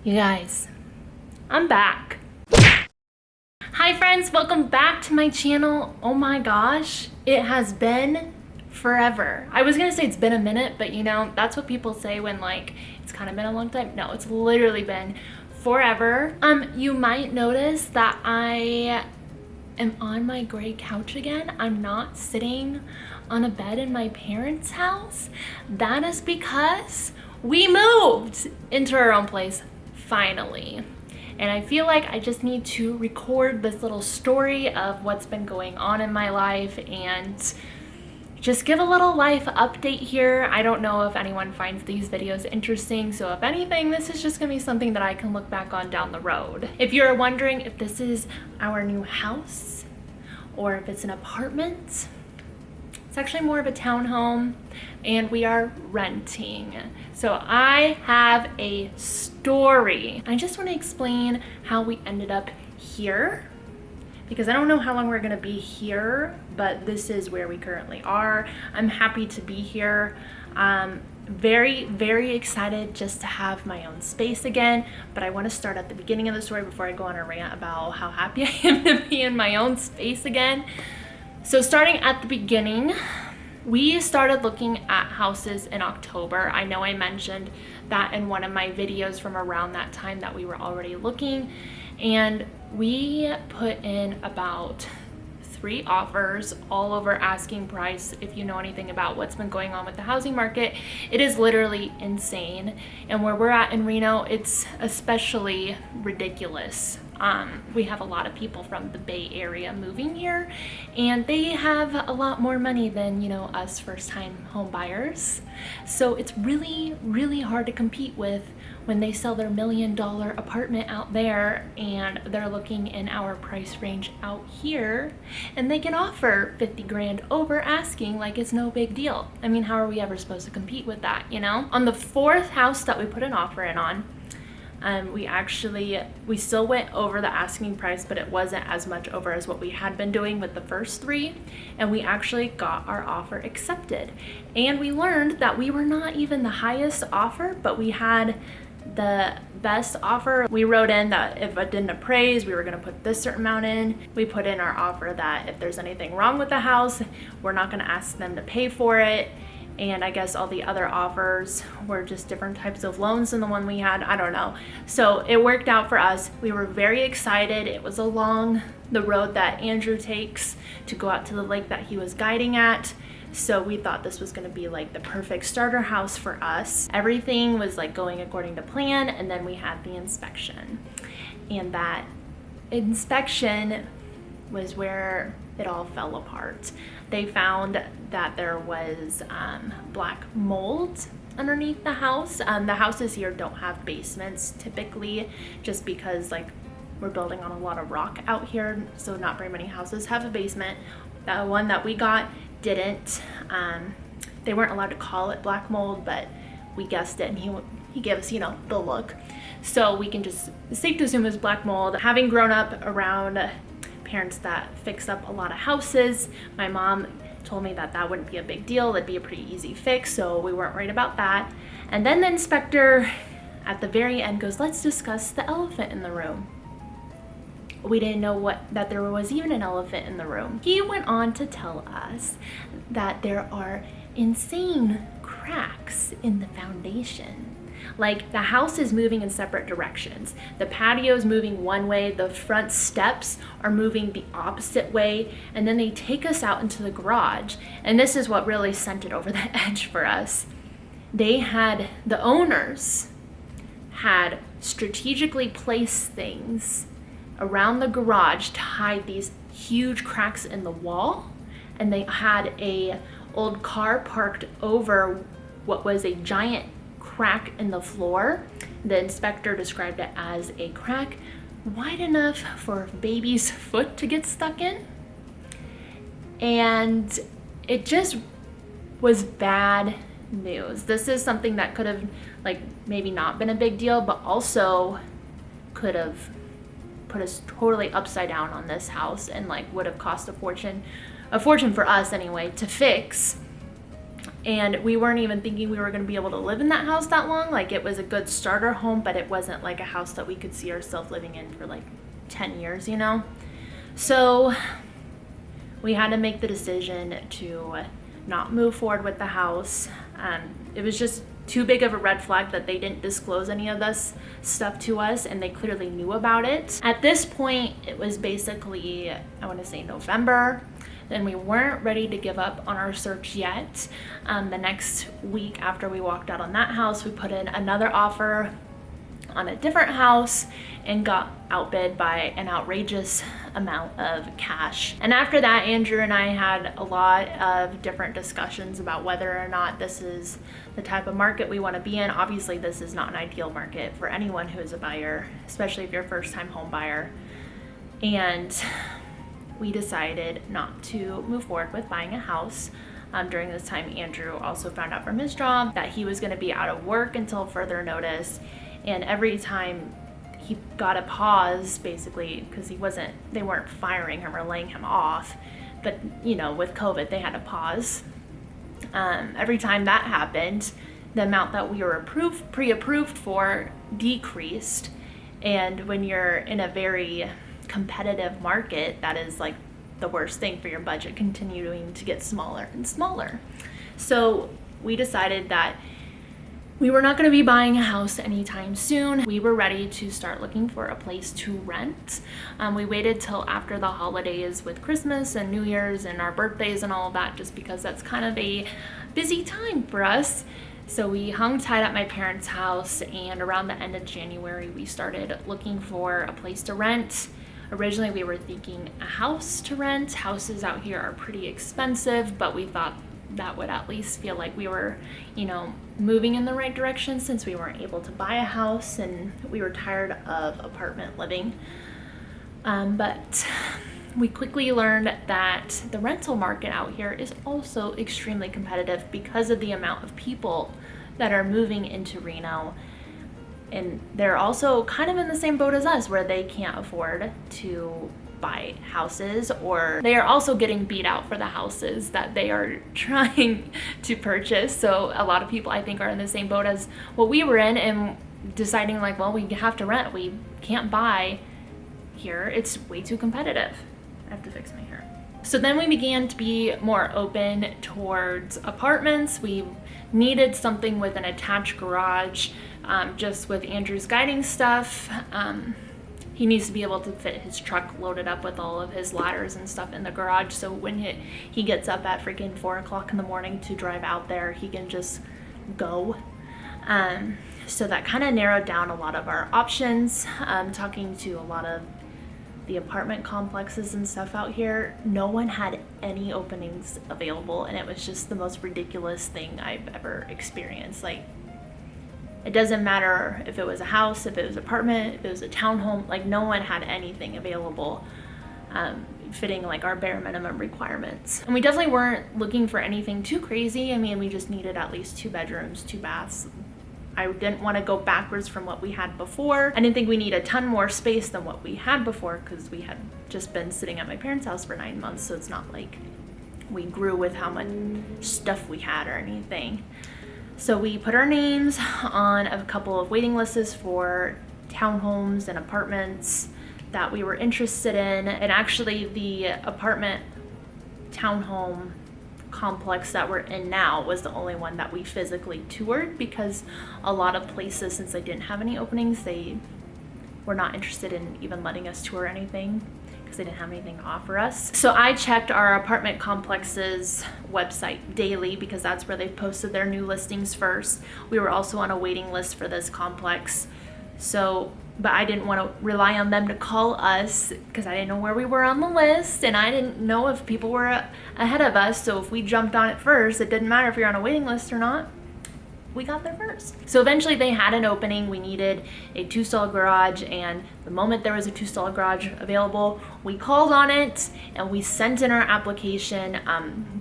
You guys, I'm back. Hi friends, welcome back to my channel. Oh my gosh, it has been forever. I was gonna say it's been a minute, but you know, that's what people say when like, it's kind of been a long time. No, it's literally been forever. You might notice that I am on my gray couch again. I'm not sitting on a bed in my parents' house. That is because we moved into our own place finally. And I feel like I just need to record this little story of what's been going on in my life and just give a little life update here. I don't know if anyone finds these videos interesting, so if anything, this is just gonna be something that I can look back on down the road. If you're wondering if this is our new house or if it's an apartment, it's actually more of a townhome and we are renting. So I have a story. I just want to explain how we ended up here because I don't know how long we're gonna be here, but this is where we currently are. I'm happy to be here. Very excited just to have my own space again, but I want to start at the beginning of the story before I go on a rant about how happy I am to be in my own space again. So starting at the beginning, we started looking at houses in October. I know I mentioned that in one of my videos from around that time that we were already looking, and we put in about 3 offers, all over asking price. If you know anything about what's been going on with the housing market, it is literally insane. And where we're at in Reno, it's especially ridiculous. We have a lot of people from the Bay Area moving here, and they have a lot more money than, you know, us first-time home buyers. So it's really hard to compete with when they sell their $1 million apartment out there and they're looking in our price range out here and they can offer 50 grand over asking like it's no big deal. I mean, how are we ever supposed to compete with that, you know? On the 4th house that we put an offer in on, we still went over the asking price, but it wasn't as much over as what we had been doing with the first 3, and we actually got our offer accepted. And we learned that we were not even the highest offer, but we had the best offer. We wrote in that if it didn't appraise, we were going to put this certain amount in. We put in our offer that if there's anything wrong with the house, we're not going to ask them to pay for it. And I guess all the other offers were just different types of loans than the one we had. I don't know. So it worked out for us. We were very excited. It was along the road that Andrew takes to go out to the lake that he was guiding at. So we thought this was going to be like the perfect starter house for us. Everything was like going according to plan, and then we had the inspection. And that inspection was where it all fell apart. They found that there was black mold underneath the house. The houses here don't have basements typically, just because like we're building on a lot of rock out here, so not very many houses have a basement. The one that we got didn't. They weren't allowed to call it black mold, but we guessed it, and he gave us, you know, the look. So we can just, it's safe to assume it was black mold. Having grown up around parents that fix up a lot of houses, my mom told me that that wouldn't be a big deal. It'd be a pretty easy fix, so we weren't worried about that. And then the inspector at the very end goes, let's discuss the elephant in the room. We didn't know that there was even an elephant in the room. He went on to tell us that there are insane cracks in the foundation. Like the house is moving in separate directions. The patio is moving one way, the front steps are moving the opposite way, and then they take us out into the garage. And this is what really sent it over the edge for us. The owners had strategically placed things around the garage to hide these huge cracks in the wall, and they had a old car parked over what was a giant crack in the floor. The inspector described it as a crack wide enough for a baby's foot to get stuck in, and it just was bad news. This is something that could have like maybe not been a big deal, but also could have put us totally upside down on this house and like would have cost a fortune for us anyway to fix. And we weren't even thinking we were going to be able to live in that house that long. Like, it was a good starter home, but it wasn't like a house that we could see ourselves living in for like 10 years, you know? So we had to make the decision to not move forward with the house. It was just too big of a red flag that they didn't disclose any of this stuff to us, and they clearly knew about it. At this point, it was basically, I want to say November, and we weren't ready to give up on our search yet. The next week after we walked out on that house, we put in another offer on a different house and got outbid by an outrageous amount of cash. And after that, Andrew and I had a lot of different discussions about whether or not this is the type of market we want to be in. Obviously, this is not an ideal market for anyone who is a buyer, especially if you're a first-time home buyer. And we decided not to move forward with buying a house. During this time, Andrew also found out from his job that he was going to be out of work until further notice. And every time he got a pause, basically, because they weren't firing him or laying him off, but you know, with COVID, they had a pause. Every time that happened, the amount that we were pre-approved for decreased. And when you're in a very competitive market, that is like the worst thing for your budget, continuing to get smaller and smaller. So we decided that we were not going to be buying a house anytime soon. We were ready to start looking for a place to rent. We waited till after the holidays with Christmas and New Year's and our birthdays and all of that, just because that's kind of a busy time for us. So we hung tight at my parents' house, and around the end of January, we started looking for a place to rent. Originally, we were thinking a house to rent. Houses out here are pretty expensive, but we thought that would at least feel like we were, you know, moving in the right direction, since we weren't able to buy a house and we were tired of apartment living. But we quickly learned that the rental market out here is also extremely competitive because of the amount of people that are moving into Reno. And they're also kind of in the same boat as us, where they can't afford to buy houses, or they are also getting beat out for the houses that they are trying to purchase. So a lot of people, I think, are in the same boat as what we were in, and deciding like, well, we have to rent, we can't buy here, it's way too competitive. I have to fix my hair. So then we began to be more open towards apartments. We needed something with an attached garage, just with Andrew's guiding stuff. He needs to be able to fit his truck loaded up with all of his ladders and stuff in the garage. So when he gets up at freaking 4 o'clock in the morning to drive out there, he can just go. So that kind of narrowed down a lot of our options. Talking to a lot of the apartment complexes and stuff out here, no one had any openings available, and it was just the most ridiculous thing I've ever experienced. Like, it doesn't matter if it was a house, if it was an apartment, if it was a townhome, like no one had anything available fitting like our bare minimum requirements. And we definitely weren't looking for anything too crazy. I mean, we just needed at least 2 bedrooms, 2 baths. I didn't want to go backwards from what we had before. I didn't think we need a ton more space than what we had before, because we had just been sitting at my parents' house for 9 months, so it's not like we grew with how much stuff we had or anything. So we put our names on a couple of waiting lists for townhomes and apartments that we were interested in. And actually the apartment townhome complex that we're in now was the only one that we physically toured, because a lot of places, since they didn't have any openings, they were not interested in even letting us tour anything because they didn't have anything to offer us. So I checked our apartment complex's website daily, because that's where they posted their new listings first. We were also on a waiting list for this complex. But I didn't want to rely on them to call us, because I didn't know where we were on the list, and I didn't know if people were ahead of us. So if we jumped on it first, it didn't matter if you're on a waiting list or not. We got there first. So eventually they had an opening. We needed a 2-stall garage, and the moment there was a 2-stall garage available, we called on it and we sent in our application.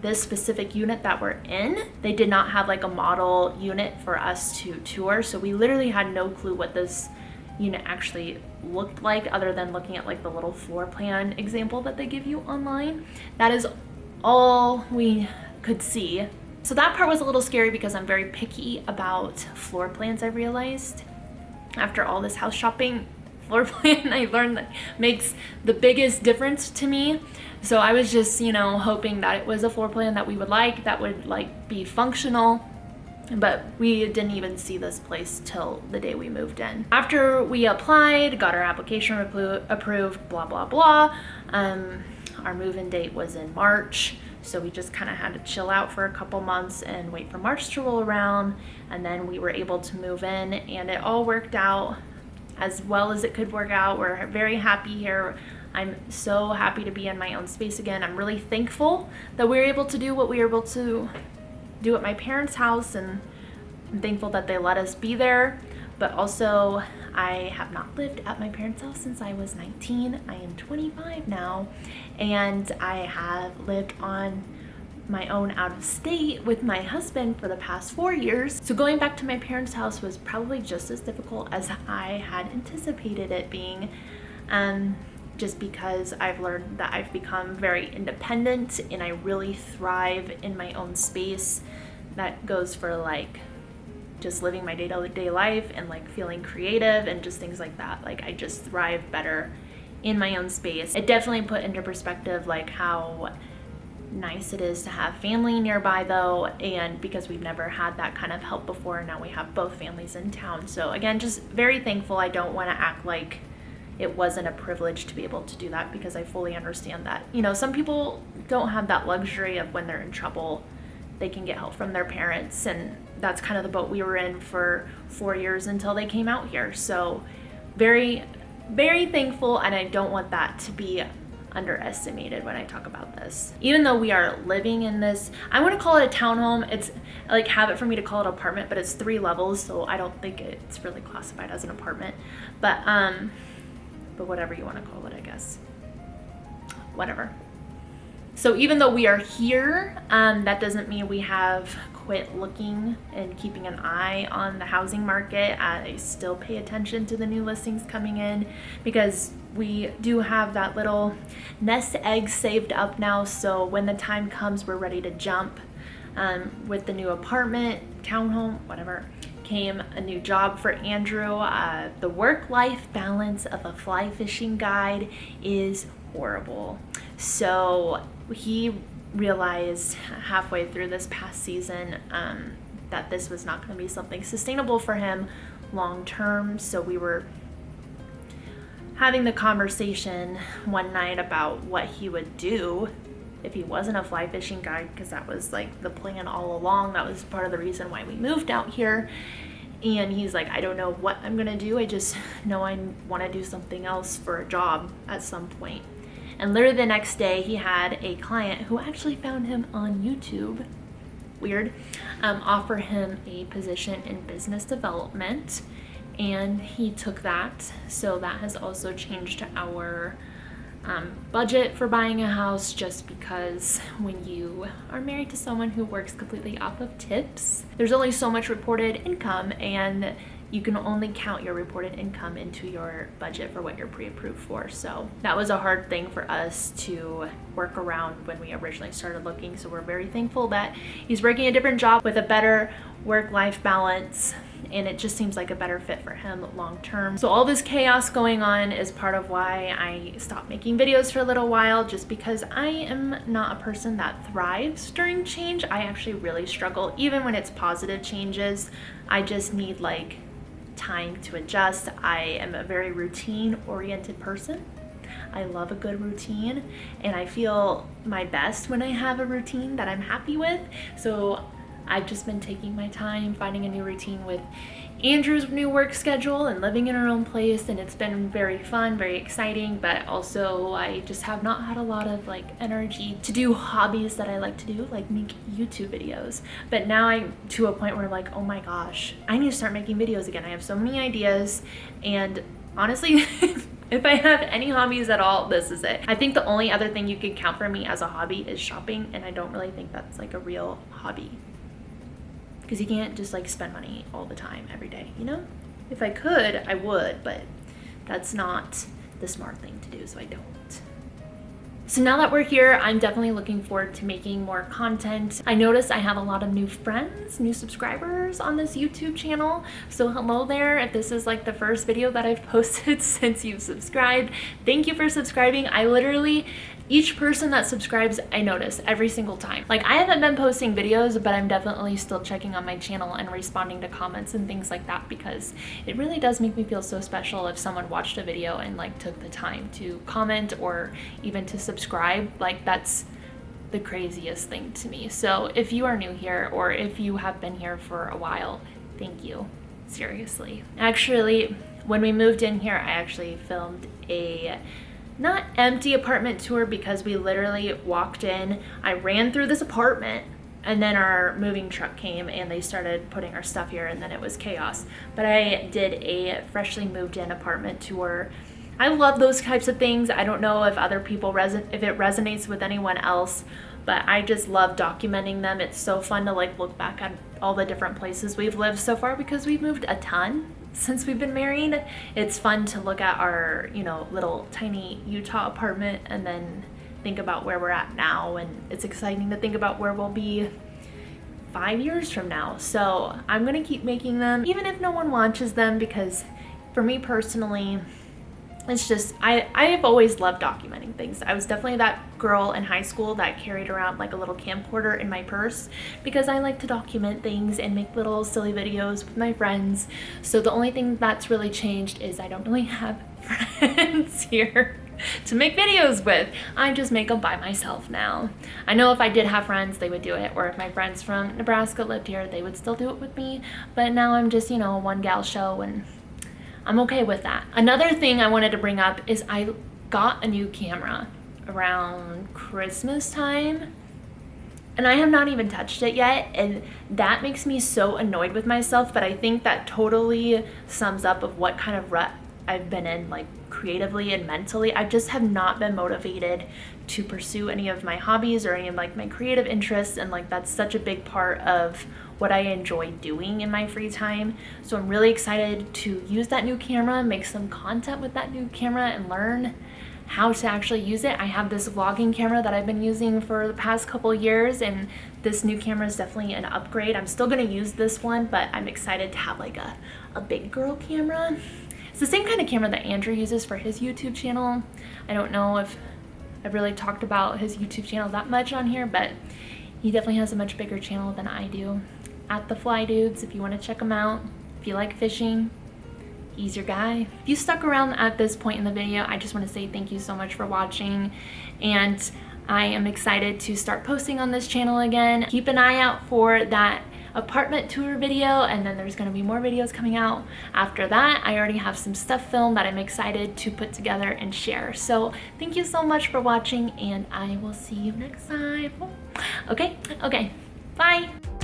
This specific unit that we're in, they did not have like a model unit for us to tour, so we literally had no clue what this unit actually looked like, other than looking at like the little floor plan example that they give you online. That is all we could see So that part was a little scary because I'm very picky about floor plans, I realized. After all this house shopping, floor plan I learned that makes the biggest difference to me. So I was just, hoping that it was a floor plan that we would like, that would like be functional. But we didn't even see this place till the day we moved in. After we applied, got our application approved, blah, blah, blah. Our move-in date was in March. So we just kind of had to chill out for a couple months and wait for March to roll around. And then we were able to move in, and it all worked out as well as it could work out. We're very happy here. I'm so happy to be in my own space again. I'm really thankful that we were able to do what we were able to do at my parents' house, and I'm thankful that they let us be there. But also, I have not lived at my parents' house since I was 19. I am 25 now, and I have lived on my own out of state with my husband for the past 4 years. So going back to my parents' house was probably just as difficult as I had anticipated it being, just because I've learned that I've become very independent and I really thrive in my own space. That goes for like just living my day-to-day life and like feeling creative and just things like that. Like I just thrive better in my own space. It definitely put into perspective like how nice it is to have family nearby though, and because we've never had that kind of help before, now we have both families in town. So again, just very thankful. I don't want to act like it wasn't a privilege to be able to do that, because I fully understand that, some people don't have that luxury of when they're in trouble, they can get help from their parents, and that's kind of the boat we were in for 4 years until they came out here. So very, very thankful, and I don't want that to be underestimated when I talk about this. Even though we are living in this, I want to call it a townhome. It's like habit for me to call it apartment, but it's 3 levels, so I don't think it's really classified as an apartment. But whatever you want to call it, I guess. Whatever. So even though we are here, that doesn't mean we have quit looking and keeping an eye on the housing market. I still pay attention to the new listings coming in, because we do have that little nest egg saved up now. So when the time comes, we're ready to jump. With the new apartment, townhome, whatever, came a new job for Andrew. The work-life balance of a fly fishing guide is horrible. So he realized halfway through this past season that this was not going to be something sustainable for him long term. So we were having the conversation one night about what he would do if he wasn't a fly fishing guide, because that was like the plan all along. That was part of the reason why we moved out here. And he's like, I don't know what I'm gonna do. I just know I want to do something else for a job at some point. And literally the next day, he had a client who actually found him on YouTube, weird, offer him a position in business development, and he took that. So that has also changed our budget for buying a house, just because when you are married to someone who works completely off of tips, there's only so much reported income, and you can only count your reported income into your budget for what you're pre-approved for. So that was a hard thing for us to work around when we originally started looking. So we're very thankful that he's working a different job with a better work-life balance, and it just seems like a better fit for him long term. So all this chaos going on is part of why I stopped making videos for a little while, just because I am not a person that thrives during change. I actually really struggle, even when it's positive changes. I just need like time to adjust. I am a very routine oriented person. I love a good routine, and I feel my best when I have a routine that I'm happy with. So I've just been taking my time, finding a new routine with Andrew's new work schedule and living in our own place, and it's been very fun, very exciting, but also I just have not had a lot of like energy to do hobbies that I like to do, like make YouTube videos. But now I'm to a point where I'm like, oh my gosh, I need to start making videos again. I have so many ideas, and honestly, if I have any hobbies at all, this is it. I think the only other thing you could count for me as a hobby is shopping, and I don't really think that's like a real hobby, because you can't just like spend money all the time every day, you know? If I could, I would, but that's not the smart thing to do, so I don't. So now that we're here, I'm definitely looking forward to making more content. I noticed I have a lot of new friends, new subscribers on this YouTube channel. So hello there. If this is like the first video that I've posted since you've subscribed, thank you for subscribing. I literally, each person that subscribes, I notice every single time. Like, I haven't been posting videos, but I'm definitely still checking on my channel and responding to comments and things like that, because it really does make me feel so special if someone watched a video and like took the time to comment or even to subscribe. Like, that's the craziest thing to me. So if you are new here, or if you have been here for a while, thank you, seriously. Actually, when we moved in here, I actually filmed a not empty apartment tour, because we literally walked in, I ran through this apartment, and then our moving truck came and they started putting our stuff here, and then it was chaos. But I did a freshly moved in apartment tour. I love those types of things. I don't know if other people if it resonates with anyone else, but I just love documenting them. It's so fun to like look back at all the different places we've lived so far, because we've moved a ton since we've been married. It's fun to look at our, you know, little tiny Utah apartment and then think about where we're at now, and it's exciting to think about where we'll be 5 years from now. So I'm gonna keep making them, even if no one watches them, because for me personally, it's just, I've always loved documenting things. I was definitely that girl in high school that carried around like a little camcorder in my purse, because I like to document things and make little silly videos with my friends. So the only thing that's really changed is I don't really have friends here to make videos with. I just make them by myself now. I know if I did have friends, they would do it, or if my friends from Nebraska lived here, they would still do it with me. But now I'm just, you know, a one gal show, and I'm okay with that. Another thing I wanted to bring up is I got a new camera around Christmas time, and I have not even touched it yet, and that makes me so annoyed with myself. But I think that totally sums up of what kind of rut I've been in, like creatively and mentally. I just have not been motivated to pursue any of my hobbies or any of like my creative interests, and like that's such a big part of what I enjoy doing in my free time. So I'm really excited to use that new camera, make some content with that new camera, and learn how to actually use it. I have this vlogging camera that I've been using for the past couple years, and this new camera is definitely an upgrade. I'm still gonna use this one, but I'm excited to have like a big girl camera. It's the same kind of camera that Andrew uses for his YouTube channel. I don't know if I've really talked about his YouTube channel that much on here, but he definitely has a much bigger channel than I do. At the Fly Dudes, if you want to check him out. If you like fishing, he's your guy. If you stuck around at this point in the video, I just want to say thank you so much for watching, and I am excited to start posting on this channel again. Keep an eye out for that apartment tour video, and then there's going to be more videos coming out after that. I already have some stuff filmed that I'm excited to put together and share. So thank you so much for watching, and I will see you next time. Okay, bye.